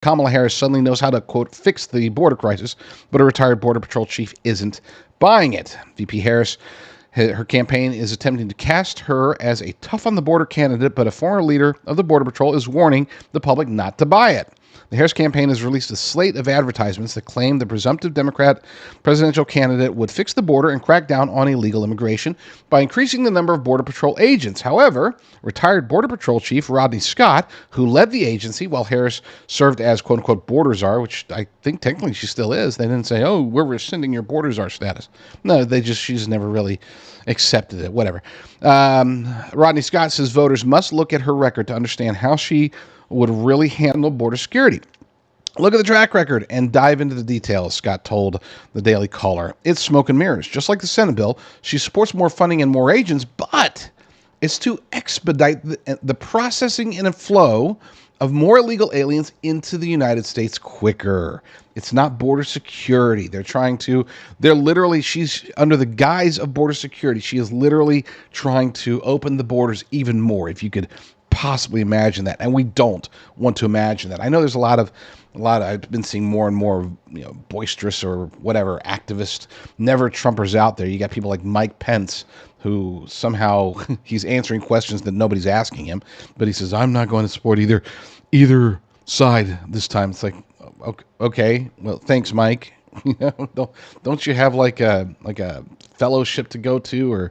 Kamala Harris suddenly knows how to, quote, fix the border crisis, but a retired Border Patrol chief isn't buying it. VP Harris, her campaign is attempting to cast her as a tough-on-the-border candidate, but a former leader of the Border Patrol is warning the public not to buy it. The Harris campaign has released a slate of advertisements that claim the presumptive Democrat presidential candidate would fix the border and crack down on illegal immigration by increasing the number of Border Patrol agents. However, retired Border Patrol Chief Rodney Scott, who led the agency while Harris served as quote-unquote border czar, which I think technically she still is. They didn't say, oh, we're rescinding your border czar status. No, she's never really accepted it, whatever. Rodney Scott says voters must look at her record to understand how she would really handle border security. Look at the track record and dive into the details, Scott told the Daily Caller. It's smoke and mirrors. Just like the Senate bill, she supports more funding and more agents, but it's to expedite the processing and flow of more illegal aliens into the United States quicker. It's not border security. She's under the guise of border security. She is literally trying to open the borders even more, if you could possibly imagine that. And we don't want to imagine that. I know there's a lot of I've been seeing more and more, boisterous or whatever activist never Trumpers out there. You got people like Mike Pence, who somehow he's answering questions that nobody's asking him, but he says, I'm not going to support either side this time. It's like, okay, well, thanks, Mike. Don't you have like a fellowship to go to, or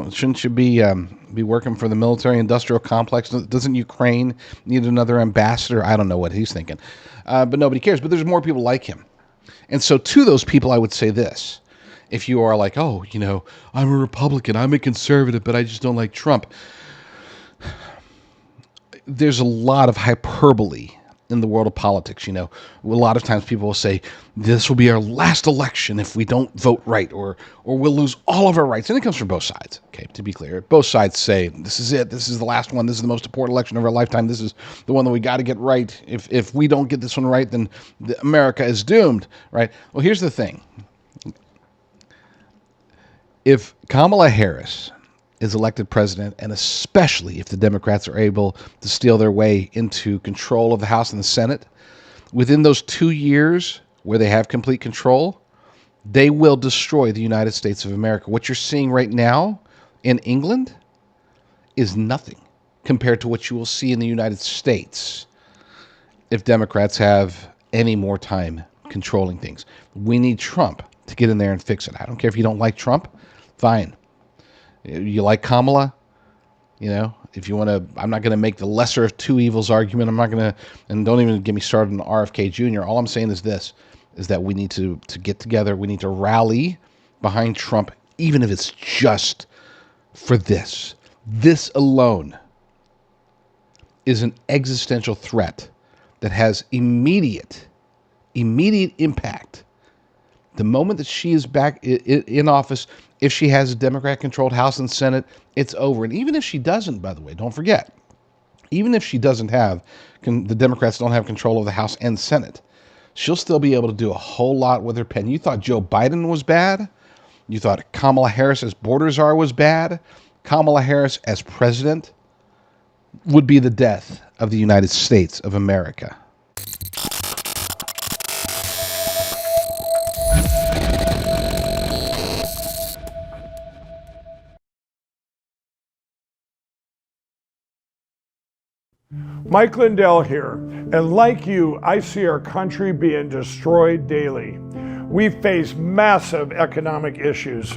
shouldn't you be working for the military-industrial complex? Doesn't Ukraine need another ambassador? I don't know what he's thinking, but nobody cares. But there's more people like him, and so to those people, I would say this: if you are like, oh, I'm a Republican, I'm a conservative, but I just don't like Trump. There's a lot of hyperbole in the world of politics. A lot of times people will say, this will be our last election if we don't vote right, or we'll lose all of our rights. And it comes from both sides. Okay, to be clear, both sides say, this is it. This is the last one. This is the most important election of our lifetime. This is the one that we got to get right. If we don't get this one right, then America is doomed, right? Well, here's the thing. If Kamala Harris is elected president, and especially if the Democrats are able to steal their way into control of the House and the Senate, within those 2 years where they have complete control, they will destroy the United States of America. What you're seeing right now in England is nothing compared to what you will see in the United States if Democrats have any more time controlling things. We need Trump to get in there and fix it. I don't care if you don't like Trump, fine. You like Kamala? If you want to, I'm not going to make the lesser of two evils argument. I'm not going to, and don't even get me started on RFK Jr. All I'm saying is this, is that we need to get together. We need to rally behind Trump, even if it's just for this. This alone is an existential threat that has immediate impact. The moment that she is back in office, if she has a Democrat-controlled House and Senate, it's over. And even if she doesn't, by the way, don't forget, even if she doesn't have, the Democrats don't have control of the House and Senate, she'll still be able to do a whole lot with her pen. You thought Joe Biden was bad? You thought Kamala Harris as border czar was bad? Kamala Harris as president would be the death of the United States of America. Mike Lindell here, and like you, I see our country being destroyed daily. We face massive economic issues,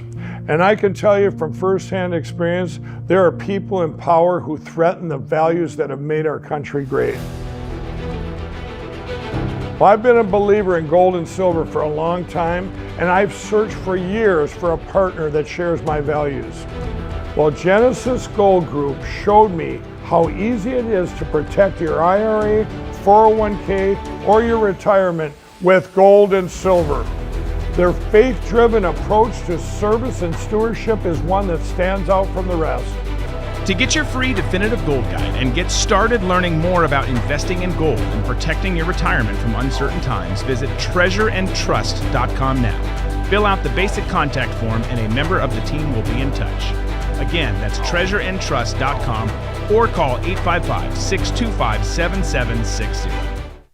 and I can tell you from firsthand experience, there are people in power who threaten the values that have made our country great. Well, I've been a believer in gold and silver for a long time, and I've searched for years for a partner that shares my values. Well, Genesis Gold Group showed me how easy it is to protect your IRA, 401k, or your retirement with gold and silver. Their faith-driven approach to service and stewardship is one that stands out from the rest. To get your free definitive gold guide and get started learning more about investing in gold and protecting your retirement from uncertain times, visit treasureandtrust.com now. Fill out the basic contact form and a member of the team will be in touch. Again, that's treasureandtrust.com or call 855-625-7760.